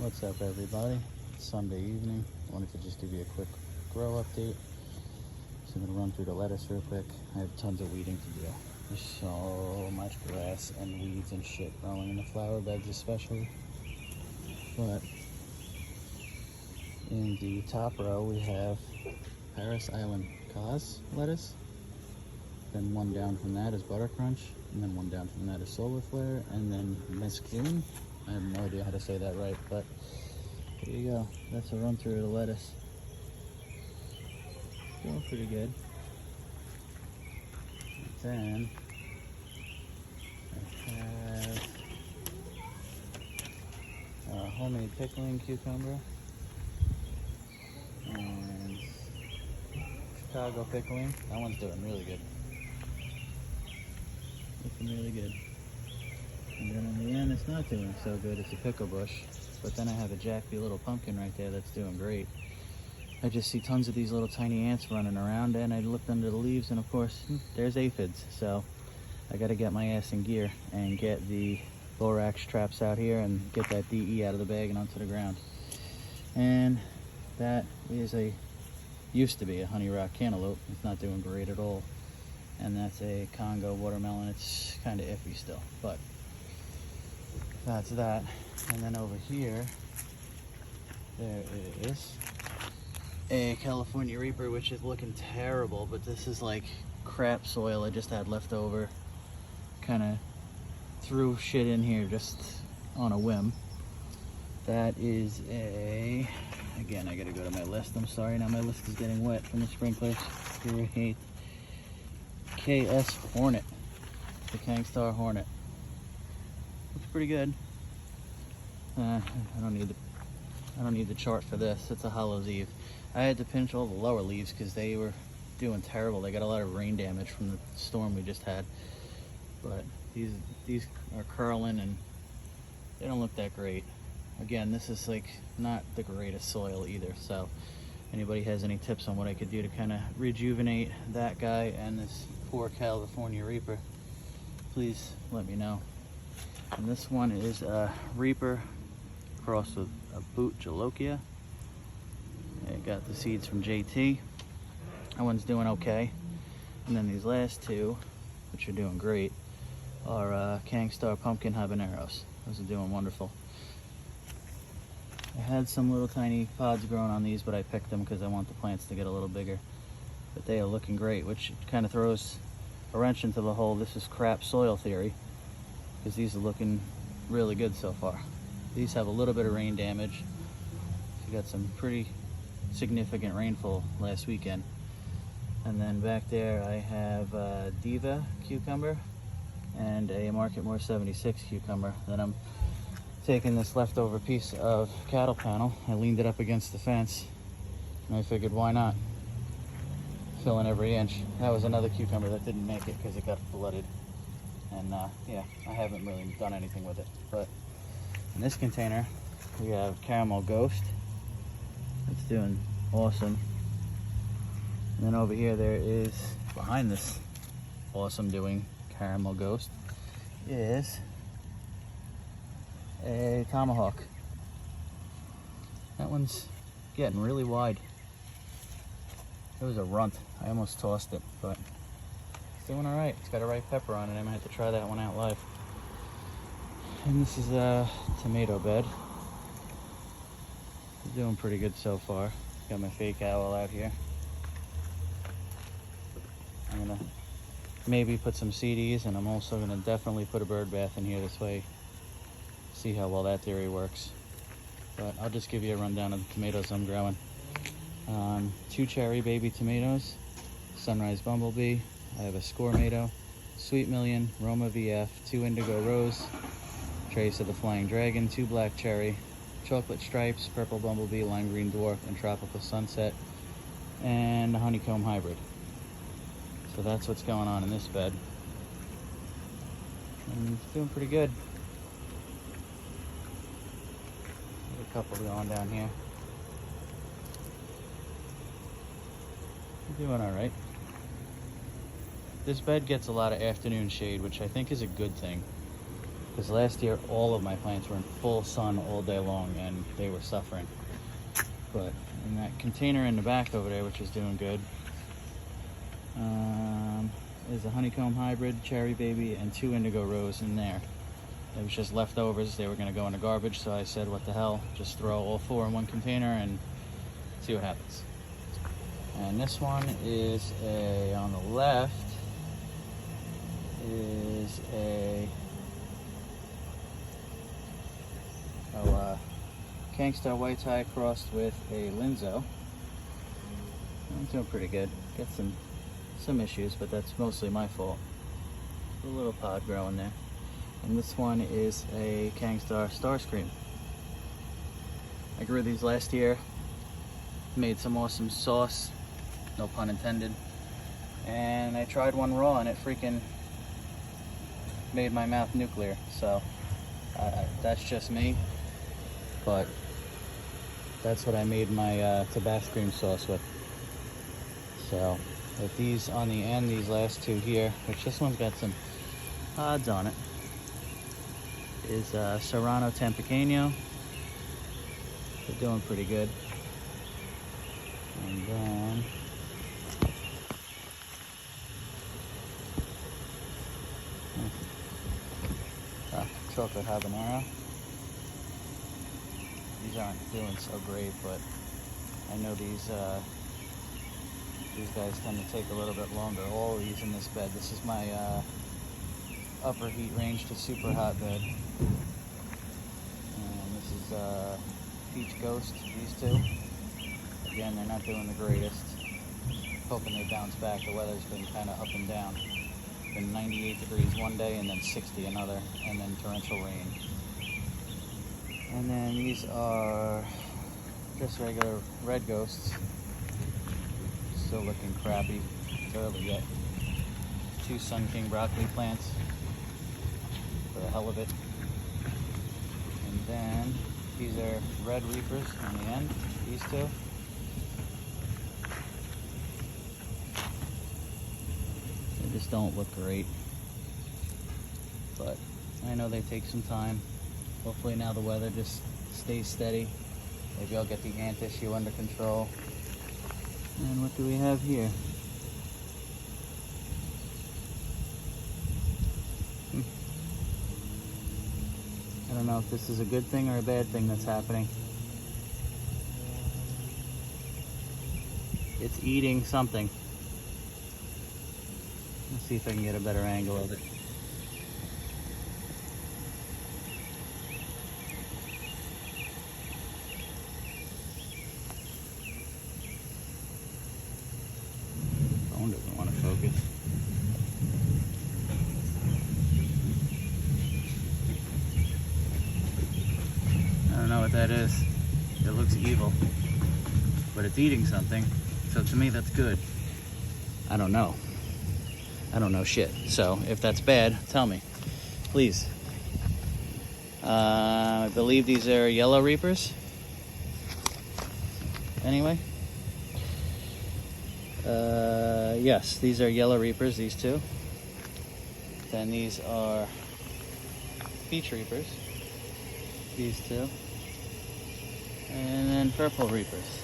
What's up, everybody? It's Sunday evening. I wanted to just give you a quick grow update. So I'm going to run through the lettuce real quick. I have tons of weeding to do. There's so much grass and weeds and shit growing in the flower beds especially. But in the top row we have Paris Island Cause lettuce. Then one down from that is Butter Crunch. And then one down from that is Solar Flare. And then Mesquite. I have no idea how to say that right, but there you go. That's a run through of the lettuce. Doing pretty good. And then I have a homemade pickling cucumber and Chicago pickling. That one's doing really good. Looking really good. And then on the end, it's not doing so good. It's a pickle bush. But then I have a Jackby little pumpkin right there that's doing great. I just see tons of these little tiny ants running around, and I looked under the leaves, and of course, there's aphids. So I got to get my ass in gear and get the borax traps out here and get that DE out of the bag and onto the ground. And that is used to be a honey rock cantaloupe. It's not doing great at all. And that's a Congo watermelon. It's kind of iffy still, but that's that. And then over here, there is a California Reaper, which is looking terrible, but this is like crap soil I just had left over. Kind of threw shit in here just on a whim. That is again, I gotta go to my list. I'm sorry, now my list is getting wet from the sprinklers. Great. KS Hornet, the Kangstar Hornet. Looks pretty good. I don't need the chart for this. It's a Hallows Eve. I had to pinch all the lower leaves because they were doing terrible. They got a lot of rain damage from the storm we just had. But these are curling and they don't look that great. Again, this is like not the greatest soil either. So anybody has any tips on what I could do to kind of rejuvenate that guy and this poor California Reaper, please let me know. And this one is a Reaper crossed with a Boot Jalokia. I got the seeds from JT. That one's doing okay. And then these last two, which are doing great, are Kangstar Pumpkin Habaneros. Those are doing wonderful. I had some little tiny pods growing on these, but I picked them because I want the plants to get a little bigger. But they are looking great, which kind of throws a wrench into the whole "this is crap" soil theory, because these are looking really good so far. These have a little bit of rain damage. We got some pretty significant rainfall last weekend. And then back there I have a Diva cucumber and a Marketmore 76 cucumber that I'm taking this leftover piece of cattle panel. I leaned it up against the fence and I figured, why not? Fill in every inch. That was another cucumber that didn't make it because it got flooded. And yeah, I haven't really done anything with it. But in this container, we have Caramel Ghost. It's doing awesome. And then over here, there is, behind this awesome doing Caramel Ghost, is a Tomahawk. That one's getting really wide. It was a runt. I almost tossed it, but it's doing all right. It's got a ripe pepper on it. I might have to try that one out live. And this is a tomato bed. It's doing pretty good so far. Got my fake owl out here. I'm gonna maybe put some CDs, and I'm also gonna definitely put a bird bath in here this way. See how well that theory works. But I'll just give you a rundown of the tomatoes I'm growing. 2 cherry baby tomatoes, Sunrise Bumblebee, I have a Scormato, Sweet Million, Roma VF, 2 Indigo Rose, Trace of the Flying Dragon, 2 Black Cherry, Chocolate Stripes, Purple Bumblebee, Lime Green Dwarf, and Tropical Sunset, and a Honeycomb Hybrid. So that's what's going on in this bed. And it's doing pretty good. A couple going down here. Doing all right. This bed gets a lot of afternoon shade, which I think is a good thing. Because last year all of my plants were in full sun all day long and they were suffering. But in that container in the back over there, which is doing good, is a honeycomb hybrid, cherry baby, and 2 indigo rose in there. It was just leftovers. They were going to go in the garbage, so I said, what the hell, just throw all 4 in one container and see what happens. And this one is on the left is Kangstar White Tie crossed with a Linzo. I'm doing pretty good. Got some issues, but that's mostly my fault. A little pod growing there. And this one is a Kangstar Starscream. I grew these last year. Made some awesome sauce, no pun intended. And I tried one raw and it freaking made my mouth nuclear. So that's just me. But that's what I made my Tabasco sauce with. So with these on the end, these last 2 here, which this one's got some pods on it, is Serrano Tempranillo. They're doing pretty good. And then chocolate habanero. These aren't doing so great, but I know these guys tend to take a little bit longer. All these in this bed. This is my upper heat range to super hot bed. And this is Peach Ghost, these 2. Again, they're not doing the greatest. Hoping they bounce back. The weather's been kind of up and down. Been 98 degrees one day and then 60 another, and then torrential rain. And then these are just regular red ghosts. Still looking crappy. It's early yet. 2 Sun King broccoli plants for the hell of it. And then these are red reapers on the end, these 2. They just don't look great. But I know they take some time. Hopefully now the weather just stays steady. Maybe I'll get the ant issue under control. And what do we have here? I don't know if this is a good thing or a bad thing that's happening. It's eating something. Let's see if I can get a better angle of it. Phone doesn't want to focus. I don't know what that is. It looks evil, but it's eating something. So to me, that's good. I don't know. I don't know shit. So if that's bad, tell me, please. I believe these are yellow reapers. Anyway. Yes, these are yellow reapers, these 2. Then these are peach reapers, these 2. And then purple reapers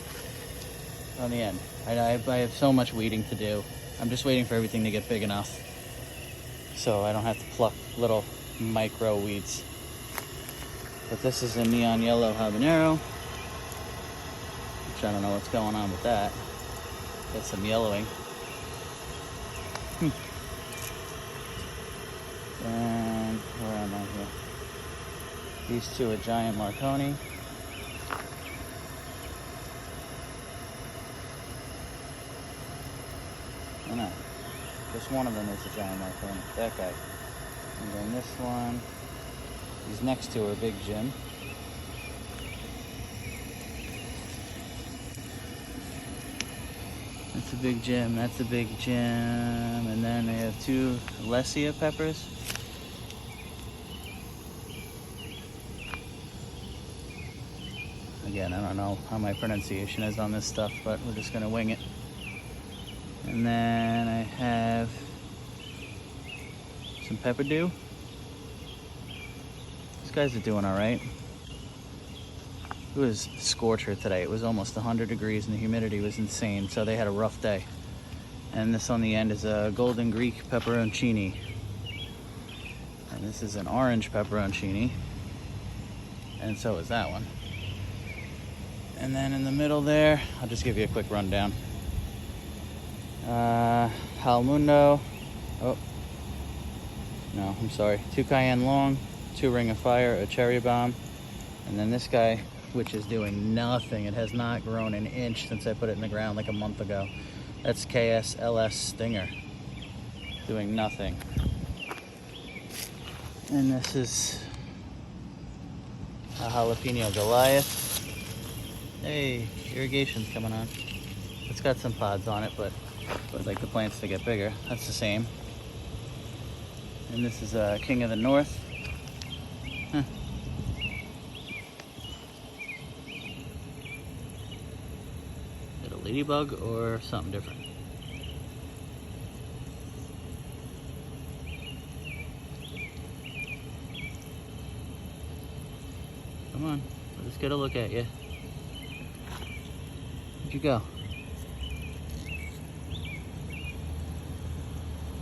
on the end. I have so much weeding to do. I'm just waiting for everything to get big enough so I don't have to pluck little micro weeds. But this is a neon yellow habanero, which I don't know what's going on with that. Got some yellowing. And where am I here? These 2 are giant Marconi. Oh no, just one of them is a giant Marconi, that guy. And then this one, these next 2 are Big Jim. That's a Big Jim, that's a Big Jim. And then they have 2 Lesia peppers. Again, I don't know how my pronunciation is on this stuff, but we're just gonna wing it. And then I have some pepper dew. guys are doing all right. It was a scorcher today. It was almost 100 degrees and the humidity was insane, so they had a rough day. And this on the end is a golden Greek pepperoncini. And this is an orange pepperoncini. And so is that one. And then in the middle there, I'll just give you a quick rundown. Halmundo. Oh, no, I'm sorry. 2 Cayenne Long, 2 Ring of Fire, a Cherry Bomb. And then this guy, which is doing nothing. It has not grown an inch since I put it in the ground like a month ago. That's KSLS Stinger. Doing nothing. And this is a jalapeno Goliath. Hey, irrigation's coming on. It's got some pods on it, but I'd like the plants to get bigger. That's the same. And this is a King of the North. Huh. Is it a ladybug or something different? Come on, let's get a look at you. Where'd you go?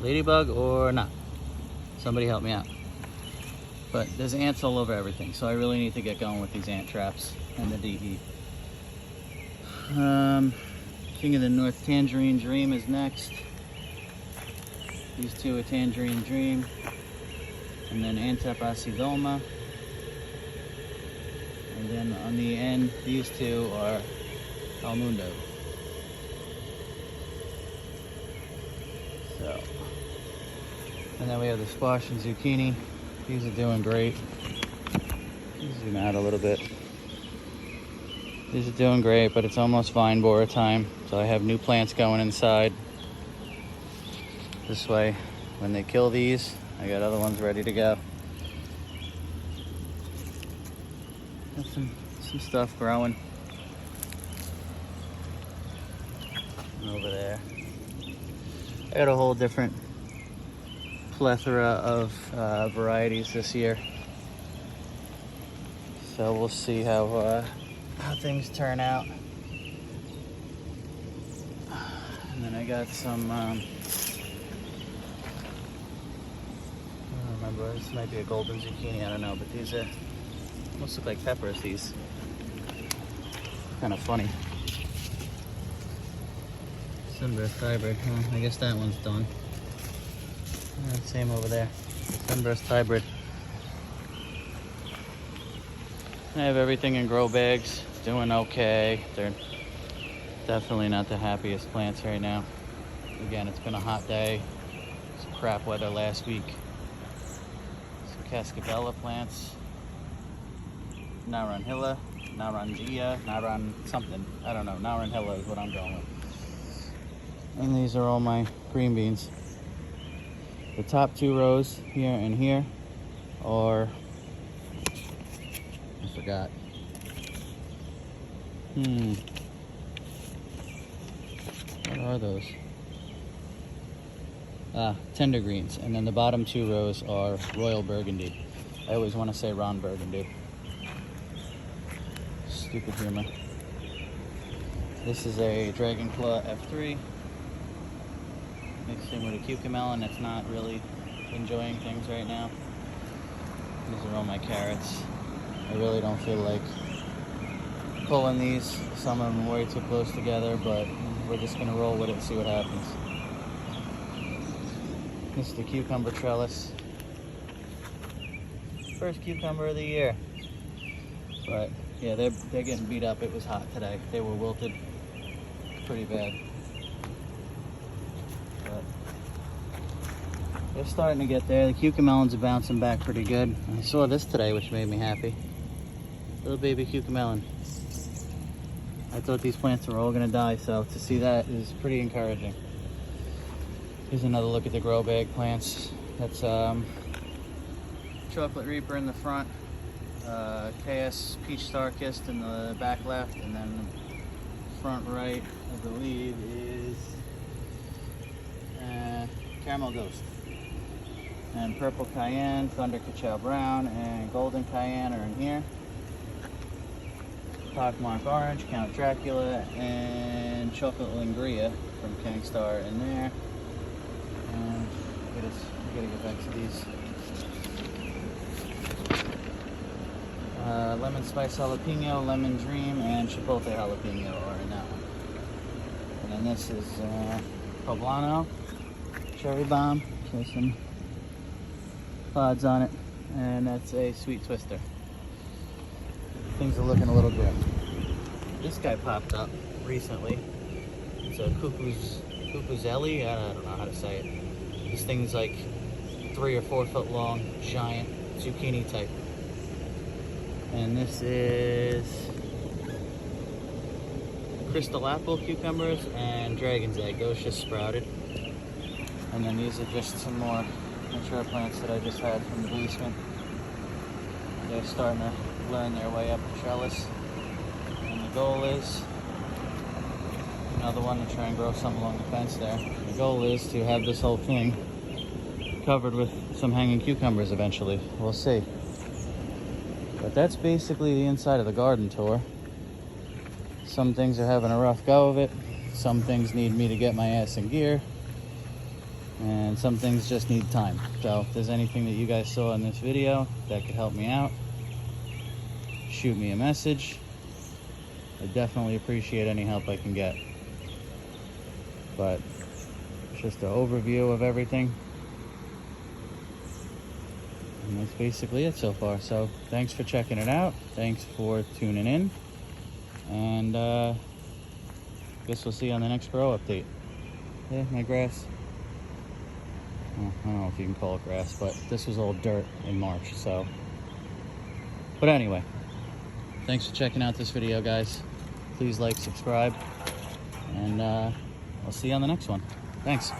Ladybug or not? Somebody help me out. But there's ants all over everything, so I really need to get going with these ant traps and the DE. King of the North Tangerine Dream is next. These two are Tangerine Dream. And then Antep Acidoma. And then on the end, these two are Almundo. So, and then we have the squash and zucchini. These are doing great. Zoom out a little bit. These are doing great, but it's almost vine borer time. So I have new plants going inside. This way, when they kill these, I got other ones ready to go. Got some stuff growing. And over there. I got a whole different plethora of varieties this year. So we'll see how things turn out. And then I got some, I don't remember, this might be a golden zucchini, I don't know, but these are, almost look like peppers, these. Kind of funny. Sunburst hybrid, I guess that one's done. Same over there, Sunburst hybrid. I have everything in grow bags. It's doing okay. They're definitely not the happiest plants right now. Again, it's been a hot day. Some crap weather last week. Some Cascabella plants. Naranjilla, Naranjia, Naran something. I don't know. Naranjilla is what I'm going with. And these are all my green beans. The top 2 rows here and here are, I forgot. What are those? Tender greens. And then the bottom 2 rows are Royal Burgundy. I always want to say Ron Burgundy. Stupid humor. This is a Dragon Claw F3. Mixed in with a cucamelon that's not really enjoying things right now. These are all my carrots. I really don't feel like pulling these. Some of them are way too close together, but we're just gonna roll with it and see what happens. This is the cucumber trellis. First cucumber of the year. But yeah, they're getting beat up. It was hot today. They were wilted pretty bad. But they're starting to get there. The cucamelons are bouncing back pretty good. I saw this today, which made me happy. Little baby cucamelon. I thought these plants were all gonna die, so to see that is pretty encouraging. Here's another look at the grow bag plants. That's Chocolate Reaper in the front, KS Peach Star Kissed in the back left, and then front right, I believe, is Caramel Ghost. And Purple Cayenne, Thunder Ka-Chow Brown, and Golden Cayenne are in here. Pockmark Orange, Count Dracula, and Chocolate Langria from Kangstar in there. And we gotta get back to these. Lemon Spice Jalapeno, Lemon Dream, and Chipotle Jalapeno are in that one. And then this is Poblano, Cherry Bomb, so some pods on it, and that's a Sweet Twister. Things are looking a little grim. This guy popped up recently. It's a Cucuzzelli, I don't know how to say it. This thing's like 3 or 4 foot long, giant zucchini type. And this is Crystal Apple cucumbers and Dragon's Egg. Those just sprouted. And then these are just some more mature plants that I just had from the basement. They're starting to learn their way up the trellis. And the goal is, another one to try and grow some along the fence there. The goal is to have this whole thing covered with some hanging cucumbers eventually. We'll see. But that's basically the inside of the garden tour. Some things are having a rough go of it. Some things need me to get my ass in gear. And some things just need time. So if there's anything that you guys saw in this video that could help me out, shoot me a message. I definitely appreciate any help I can get. But it's just an overview of everything. And that's basically it so far. So thanks for checking it out. Thanks for tuning in. And guess we'll see you on the next grow update. Yeah, my grass. Well, I don't know if you can call it grass, but this was all dirt in March, so. But anyway, thanks for checking out this video, guys. Please like, subscribe, and I'll see you on the next one. Thanks.